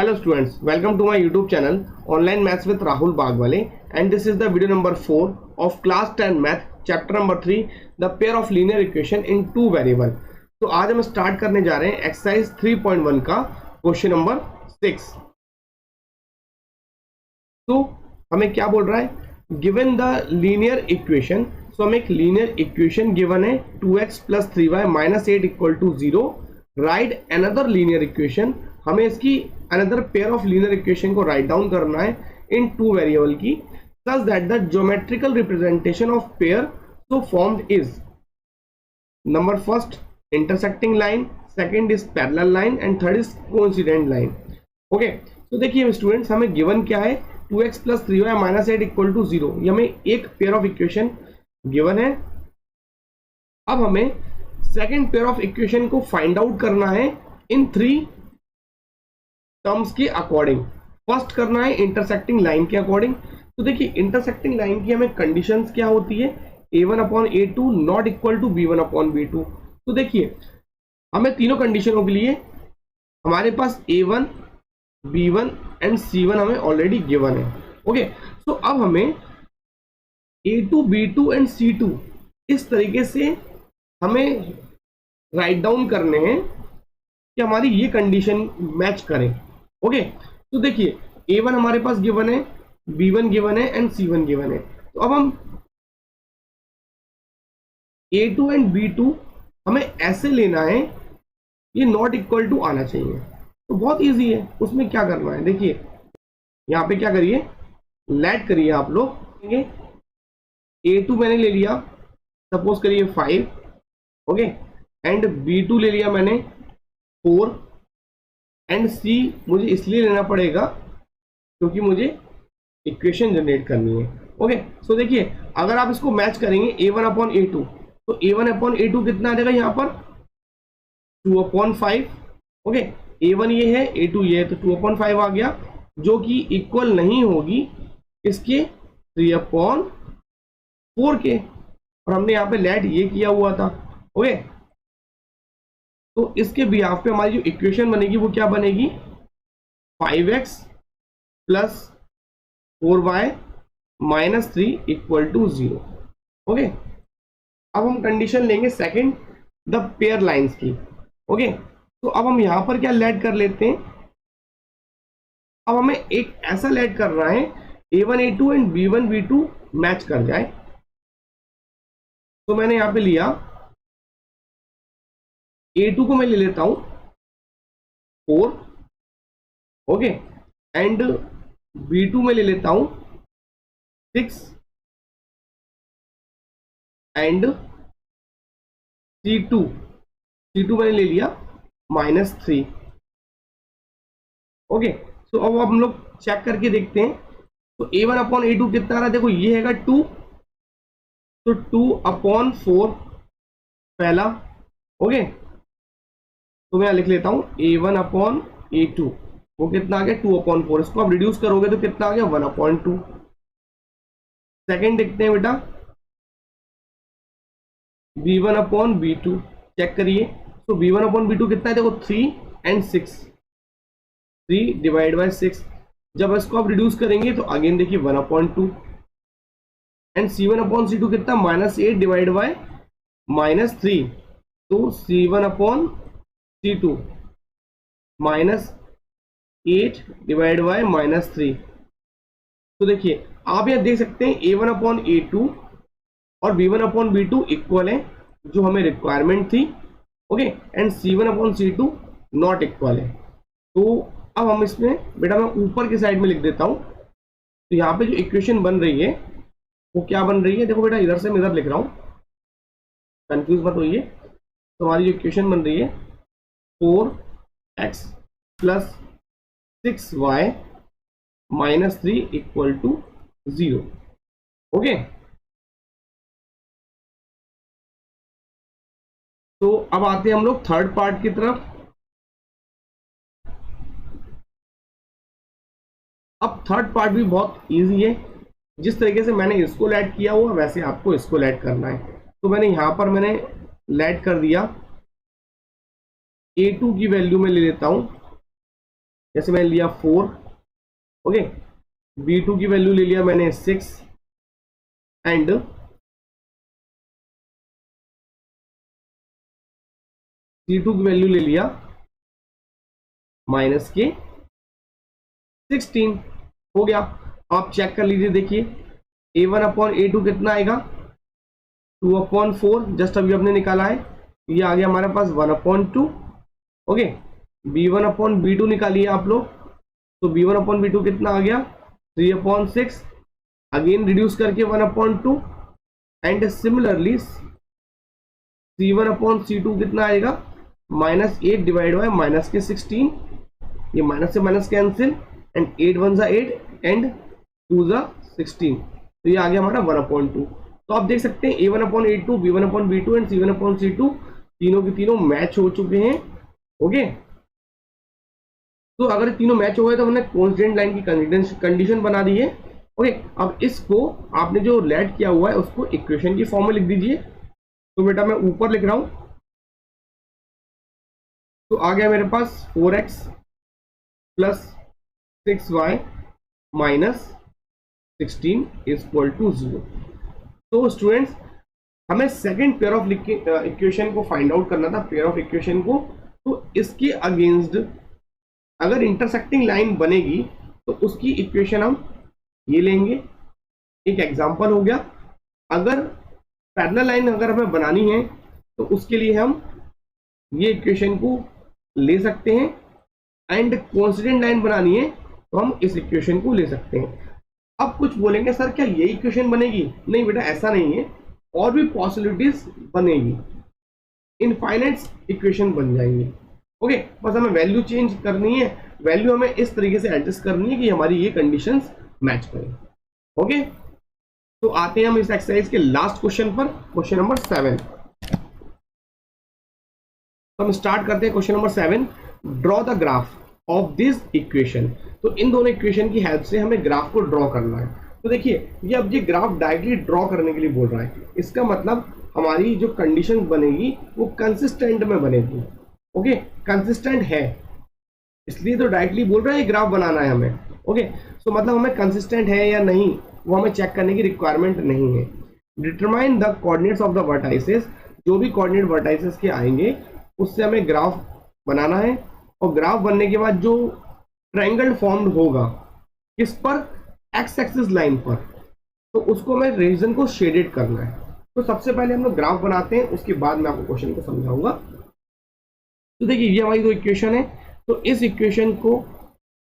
Hello students, welcome to my YouTube channel Online Maths with Rahul Bagwale, and this is the video number 4 of class 10 math chapter number 3 the pair of linear equation in two variable। तो आज हम start करने जा रहे हैं exercise 3.1 का question number 6। तो हमें क्या बोल रहा है, given the linear equation. So हमें एक लीनियर इक्वेशन गिवन है 2x plus 3y minus 8 equal to 0। Right another linear equation, हमें इसकी another pair of linear equation को राइट डाउन करना है इन टू वेरिएबल की, such that the geometrical representation of pair so formed is number first intersecting line, second is parallel line and third is coincident line. Okay, तो देखिए students, हमें given क्या है 2x plus 3y minus 8 equal to 0। ये हमें एक pair of equation given है। अब हमें सेकंड पेयर ऑफ इक्वेशन को फाइंड आउट करना है इन थ्री टर्म्स के अकॉर्डिंग। फर्स्ट करना है इंटरसेक्टिंग लाइन के अकॉर्डिंग। तो देखिए इंटरसेक्टिंग लाइन की हमें कंडीशंस क्या होती है, a1/a2 not equal to b1/b2। तो देखिए हमें तीनों कंडीशनों के लिए हमारे पास a1, b1 एंड c1 हमें ऑलरेडी गिवन है। ओके, तो अब हमें a2, b2 एंड c2 इस तरीके से हमें राइट डाउन करने हैं कि हमारी ये कंडीशन मैच करें। ओके, तो देखिए a1 हमारे पास गिवन है, b1 गिवन है एंड c1 गिवन है। तो अब हम a2 एंड b2 हमें ऐसे लेना है, ये नॉट इक्वल टू आना चाहिए। तो बहुत इजी है, उसमें क्या करना है, देखिए यहाँ पे क्या करिए, लेट करिए आप लोग। a2 मैंने ले लिया, सपोज करिए 5, ओके, एंड b2 ले लिया मैंने 4 एंड c मुझे इसलिए लेना पड़ेगा क्योंकि मुझे इक्वेशन जनरेट करनी है। ओके, सो देखिए अगर आप इसको मैच करेंगे a1/a2, तो a1/a2 कितना आ जाएगा यहाँ पर 2/5। ओके, a1 ये है, a2 ये है, तो 2/5 आ गया, जो कि इक्वल नहीं होगी इसके 3/4 के, और हमने यहाँ पे लेट ये किया हुआ था। ओके, तो इसके बिहाफ पे हमारी जो इक्वेशन बनेगी वो क्या बनेगी, 5x plus 4y minus 3 equal to 0। Okay, अब हम कंडीशन लेंगे सेकंड द पेयर लाइंस की। ओके, तो अब हम यहां पर क्या लेट कर लेते हैं, अब हमें एक ऐसा लेट करना है a1 a2 and b1 b2 match कर जाए। तो मैंने यहां पे लिया a2 को मैं ले लेता हूं 4, ओके, एंड b2 में ले लेता हूं 6 एंड c2 मैंने ले लिया -3। ओके, तो अब हम लोग चेक करके देखते हैं। तो a1/a2 कितना आ रहा है, देखो ये हैगा 2, तो 2/4 पहला। ओके, तो मैं लिख लेता हूं a1/a2, वो कितना आ गया 2/4। इसको आप रिड्यूस करोगे तो कितना आ गया 1/2। सेकंड देखते हैं बेटा b1/b2, चेक करिए। तो b1/b2 कितना है, देखो 3 एंड 6, 3 डिवाइड बाय 6। जब इसको आप रिड्यूस करेंगे तो अगेन देखिए 1/2 एंड c1/c2 कितना -8 डिवाइड बाय -3, तो c1/c2 -8 डिवाइड बाय -3। तो देखिए आप यहां देख सकते हैं a1/a2 और b1/b2 इक्वल है, जो हमें रिक्वायरमेंट थी। Okay, and c1/c2 not equal है। तो अब हम इसमें बेटा मैं ऊपर की साइड में लिख देता हूं। तो यहाँ पे जो इक्वेशन बन रही है वो क्या बन रही है, देखो बेटा इधर से मैं इधर लिख रहा हूं, कंफ्यूज मत होइए। तो हमारी जो इक्वेशन बन रही है 4x plus 6y minus 3 equal to 0। Okay, तो अब आते हैं हम लोग थर्ड पार्ट की तरफ। अब थर्ड पार्ट भी बहुत इजी है, जिस तरीके से मैंने इसको लेट किया हुआ वैसे आपको इसको लेट करना है। तो मैंने यहां पर मैंने लेट कर दिया, a2 की वैल्यू में ले लेता हूं जैसे मैंने लिया 4, ओके, b2 की वैल्यू ले लिया मैंने 6 एंड c2 की वैल्यू ले लिया माइनस के 16। हो गया। आप चेक कर लीजिए, देखिए a1 अपॉन a2 कितना आएगा, 2 अपॉन 4, जस्ट अभी हमने निकाला है, ये आ गया हमारे पास 1 upon 2। Okay, b1 upon b2 निकालिए आप लोग, तो b1 अपॉन b2 कितना आ गया, 3 अपॉन 6, अगेन रिड्यूस करके 1 upon 2 and similarly c1 upon c2 कितना आएगा, माइनस 8 डिवाइड बाय माइनस के 16, ये माइनस से माइनस कैंसिल एंड 8 1 जा 8 एंड 2 जा 16, तो ये आ गया हमारा 1 अपॉन 2। तो आप देख सकते हैं a1 upon a2, b1 upon b2 and c1 upon c2 तीनों के तीनों मैच हो चुके हैं। ओके, तो अगर तीनों मैच हो गए तो हमने कांस्टेंट लाइन की कंडीशन बना दी है। ओके, अब इसको आपने जो लेट किया हुआ है उसको इक्वेशन की फॉर्म में लिख दीजिए। तो बेटा मैं ऊपर लिख रहा हूं, तो आ गया मेरे पास 4x plus 6y minus 16 is equal to 0। तो स्टूडेंट्स, हमें सेकंड पेयर ऑफ इक्वेशन को फाइंड आउट करना था, पेयर ऑफ इक्वेशन को। तो इसके अगेंस्ट अगर इंटरसेक्टिंग लाइन बनेगी तो उसकी इक्वेशन हम ये लेंगे। एक एग्जांपल हो गया, अगर पैरेलल लाइन अगर हमें बनानी है तो उसके लिए हम ये इक्वेशन को ले सकते हैं, एंड कांस्टेंट लाइन बनानी है तो हम इस इक्वेशन को ले सकते हैं। अब कुछ बोलेंगे सर क्या ये इक्वेशन बनेगी? नहीं बेटा, ऐसा नहीं है, और भी पॉसिबिलिटीज बनेगी, इनफाइनाइट इक्वेशन बन जाएंगी। ओके, बस हमें वैल्यू चेंज करनी है, वैल्यू हमें इस तरीके से एडजस्ट करनी है कि हमारी ये कंडीशंस मैच करें। ओके, तो आते हैं हम इस एक्सरसाइज के लास्ट क्वेश्चन पर, क्वेश्चन नंबर 7। तो हम स्टार्ट करते हैं question number 7। Draw the graph of this equation. तो इन दोनों इक्वेशन की हेल्प से हमें ग्राफ को ड्रॉ करना है। तो देखिए, ये अब ये ग्राफ डायरेक्टली ड्रॉ करने के लिए बोल रहा है, इसका मतलब हमारी जो कंडीशन बनेगी वो कंसिस्टेंट में बनेगी। ओके, कंसिस्टेंट है इसलिए तो डायरेक्टली बोल रहा है ग्राफ बनाना है हमें। ओके, सो मतलब हमें कंसिस्टेंट है या नहीं वो हमें चेक करने की रिक्वायरमेंट नहीं है। Determine the coordinates of the vertices, जो भी कोऑर्डिनेट वर्टाइसेस के आएंगे उससे हमें ग्राफ बनाना है, और ग्राफ बनने के बाद जो ट्रायंगल फॉर्म्ड होगा किस पर, एक्स एक्सिस लाइन पर, तो उसको हमें रीजन को शेडेड करना है। तो सबसे पहले हम लोग ग्राफ बनाते हैं, उसके बाद मैं आपको क्वेश्चन को समझाऊंगा। तो देखिए, ये हमारी दो इक्वेशन है, तो इस इक्वेशन को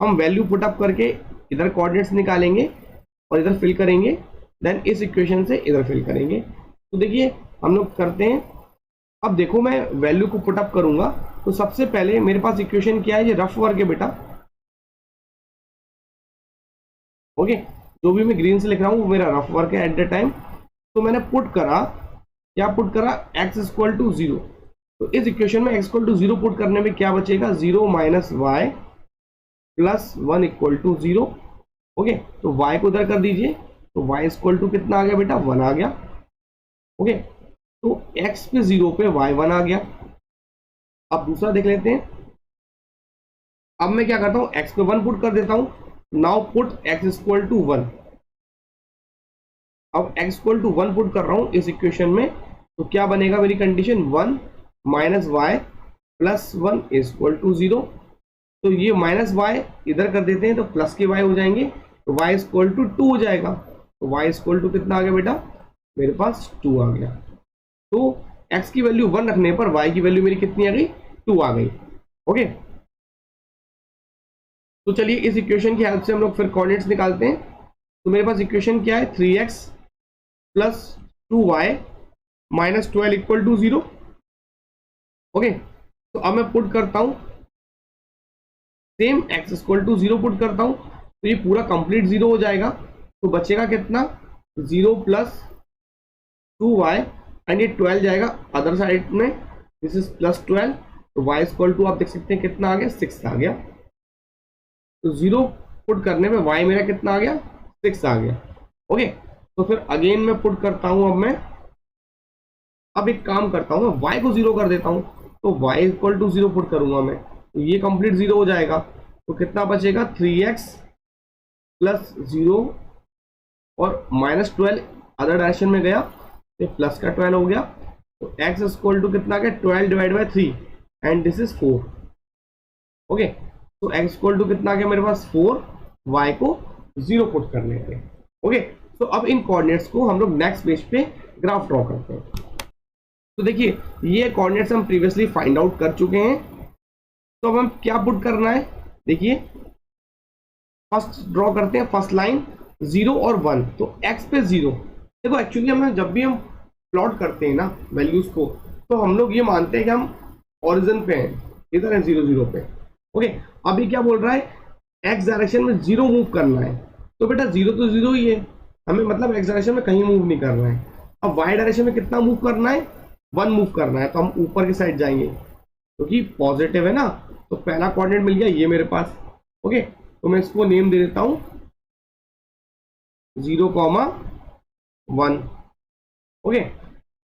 हम वैल्यू पुट अप करके इधर कोऑर्डिनेट्स निकालेंगे और इधर फिल करेंगे, देन इस इक्वेशन से इधर फिल करेंगे। तो देखिए हम लोग करते हैं। अब देखो, मैं वैल्यू को पुट अप करूंगा तो सबसे पहले मेरे पास इक्वेशन क्या है, ये रफ वर्क है बेटा। ओके, जो भी मैं ग्रीन से लिख रहा हूं वो मेरा रफ वर्क है एट द टाइम। तो मैंने पुट करा, क्या पुट करा, x इक्वल टू 0। तो इस इक्वेशन में x इक्वल टू 0 पुट करने में क्या बचेगा, 0 minus y plus 1 equal to 0। Okay, तो y को उधर कर दीजिए, तो y इक्वल टू कितना आ गया बेटा, 1 आ गया। ओके, तो x पे 0 पे y 1 आ गया। अब दूसरा देख लेते हैं। अब मैं क्या करता हूं, x पे 1 पुट कर देता हूं, now put x equal to 1। अब x इक्वल टू 1 पुट कर रहा हूं इस इक्वेशन में, तो क्या बनेगा मेरी condition, 1 minus y plus 1 equal to 0। तो ये माइनस वाई इधर कर देते हैं तो प्लस के वाई हो जाएंगे, तो y इक्वल टू 2 हो जाएगा। तो y इक्वल टू कितना आ गया बेटा, मेरे पास 2 आ गया। तो x की वैल्यू 1 रखने पर y की वैल्यू मेरी कितनी आ गई, 2 आ गई। ओके, तो चलिए इस इक्वेशन की हेल्प से हम लोग फिर कोऑर्डिनेट्स निकालते हैं। तो मेरे पास इक्वेशन क्या है, 3x plus 2y minus 12 equal to 0। Okay, तो अब मैं पुट करता हूं same x equal to 0 put करता हूं, तो ये पूरा कंप्लीट 0 हो जाएगा। तो बचेगा कितना, 0 प्लस 2y एंड ये 12 जाएगा अदर साइड में, दिस इज प्लस 12। तो y इक्वल टू आप देख सकते हैं कितना आ गया, 6 आ गया। तो 0 पुट करने में y मेरा कितना आ गया, 6 आ गया। ओके, तो फिर अगेन मैं पुट करता हूं। अब एक काम करता हूं, मैं y को 0 कर देता हूं, तो y इक्वल टू 0 पुट करूंगा मैं, तो ये कंप्लीट 0 हो जाएगा। तो कितना बचेगा 3x प्लस 0 और माइनस 12 अदर डायरेक्शन में गया तो प्लस का 12 हो गया। तो x इक्वल टू कितना गया 12 divide by 3 and this is 4। Okay, तो x इक्वल टू कितना गया मेरे पास 4, y को 0 पुट करने पे। ओके, तो अब इन कोऑर्डिनेट्स को हम लोग नेक्स्ट पेज पे ग्राफ ड्रॉ करते हैं। तो देखिए ये कोऑर्डिनेट्स हम प्रीवियसली फाइंड आउट कर चुके हैं। तो अब हम क्या पुट करना है, देखिए फर्स्ट ड्रॉ करते हैं, फर्स्ट लाइन 0 और 1, तो x पे 0। देखो एक्चुअली हम जब भी हम प्लॉट करते हैं ना वैल्यूज को, तो हम लोग ये मानते हैं कि हम ओरिजिन पे हैं, इधर है 0 0 पे। ओके, अभी क्या बोल रहा है x डायरेक्शन में 0 मूव करना है, तो बेटा 0 तो 0 ही है, हमें मतलब x डायरेक्शन में कहीं मूव नहीं करना है। अब y डायरेक्शन में कितना मूव करना है, 1 मूव करना है, तो हम ऊपर की साइड जाएंगे क्योंकि पॉजिटिव है ना। तो पहला कोऑर्डिनेट मिल गया ये मेरे पास। ओके, तो मैं इसको नेम दे देता हूं 0,1। ओके,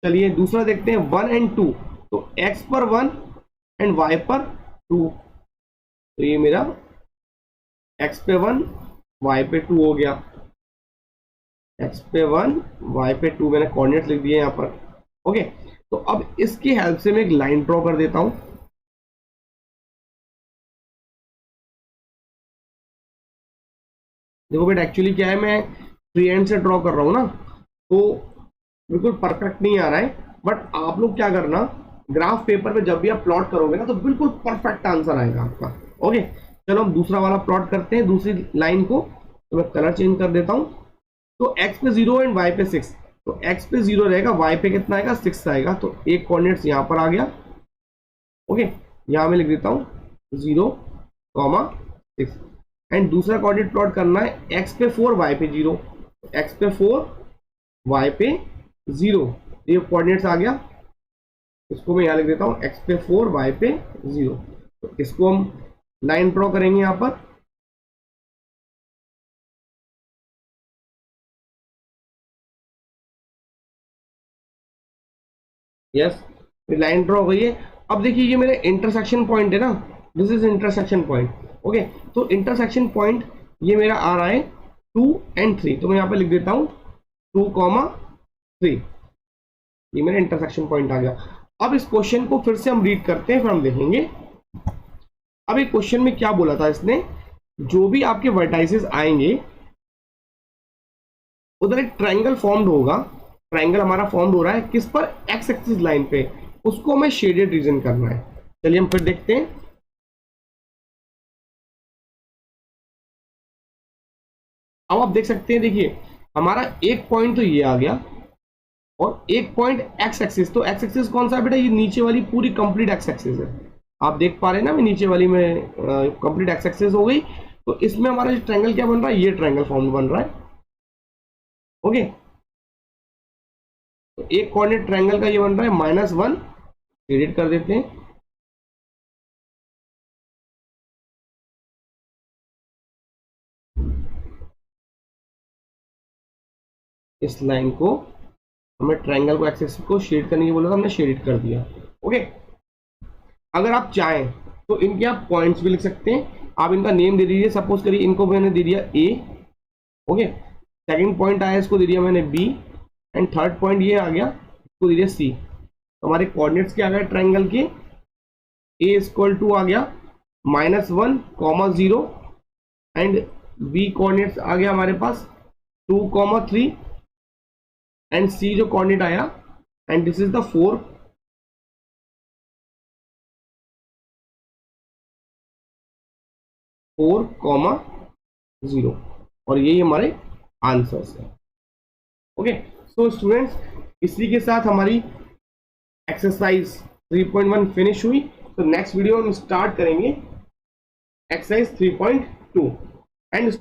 चलिए दूसरा देखते हैं 1 एंड 2। तो x पर 1 एंड y पर 2, तो ये मेरा x पे 1 y पे 2 हो गया। x पे 1 y पे 2 मैंने कोऑर्डिनेट्स लिख दिए यहां पर। ओके, तो अब इसकी हेल्प से मैं एक लाइन ड्रॉ कर देता हूं। देखो बेटा एक्चुअली क्या है, मैं फ्री हैंड से ड्रॉ कर रहा हूं ना, तो बिल्कुल परफेक्ट नहीं आ रहा है, बट आप लोग क्या करना, ग्राफ पेपर पे जब भी आप प्लॉट करोगे ना तो बिल्कुल परफेक्ट आंसर आएगा आपका। ओके, चलो हम दूसरा वाला प्लॉट करते हैं, दूसरी लाइन को। तो मैं कलर चेंज कर देता हूं। तो x पे 0 एंड y पे 6, तो x पे 0 रहेगा, y पे कितना आएगा 6 आएगा। तो एक कोऑर्डिनेट्स यहां पर आ गया। ओके, यहां मैं लिख देता हूं 0,6 एंड दूसरा कोऑर्डिनेट प्लॉट करना है x पे 4 y पे 0, x पे 4 y पे 0, ये कोऑर्डिनेट्स आ गया। इसको मैं यहां लिख देता हूं x पे 4 y पे 0। तो इसको हम लाइन ड्रॉ करेंगे यहां पर। यस, लाइन ड्रॉ हो गई है। अब देखिए ये मेरे इंटरसेक्शन पॉइंट है ना, this is intersection point. Okay, तो इंटरसेक्शन पॉइंट ये मेरा आ रहा है 2 एंड 3, तो मैं यहाँ पे लिख देता हूँ 2,3, ये मेरा इंटरसेक्शन पॉइंट आ गया। अब इस क्वेश्चन को फिर से हम रीड करते हैं, फिर हम देखेंगे। अब एक क्वेश्चन में क्या बोला था इसने, जो भी आपके वर्टाइसेस आएंगे उधर एक ट्रायंगल फॉर्म्ड होगा। ट्रायंगल हमारा फॉर्म्ड हो रहा है किस पर, एक्स एक्सिस लाइन पे, उसको हमें शेडेड रीजन करना है। चलिए हम फिर देखते हैं। अब आप देख सकते हैं, देखिए हमारा एक पॉइंट तो ये आ गया और एक पॉइंट एक्स एक्सिस। तो एक्स एक्सिस कौन सा है बेटा, ये नीचे वाली पूरी कंप्लीट एक्स एक्सिस है। आप देख पा रहे हैं ना, मैं नीचे वाली में कंप्लीट एक्स एक्सिस हो गई। तो इसमें हमारा जो ट्रायंगल क्या बन रहा है, ये ट्रायंगल फॉर्म बन रहा है। ओके, तो एक कोऑर्डिनेट ट्रायंगल का ये बन रहा है -1, एडिट कर देते हैं। इस लाइन को हमें ट्रायंगल को एक्सिस को शेड करने के बोला था, हमने शेड कर दिया। ओके, अगर आप चाहें तो इनके आप पॉइंट्स भी लिख सकते हैं। आप इनका नेम दे दीजिए, सपोज करिए इनको मैंने दे दिया ए। ओके, सेकंड पॉइंट आया इसको दे दिया मैंने बी एंड थर्ड पॉइंट ये आ गया, इसको दे दिया सी। तो हमारे कोऑर्डिनेट्स क्या आ गए ट्रायंगल के, ए इक्वल टू आ गया -1, 0 एंड बी कोऑर्डिनेट्स आ गया हमारे पास 2, 3 एंड सी जो कोऑर्डिनेट आया एंड दिस इज द 4, 0 और यही हमारे आंसर्स है। ओके, सो स्टूडेंट्स इसी के साथ हमारी एक्सरसाइज 3.1 फिनिश हुई। तो नेक्स्ट वीडियो हम स्टार्ट करेंगे एक्सरसाइज 3.2 एंड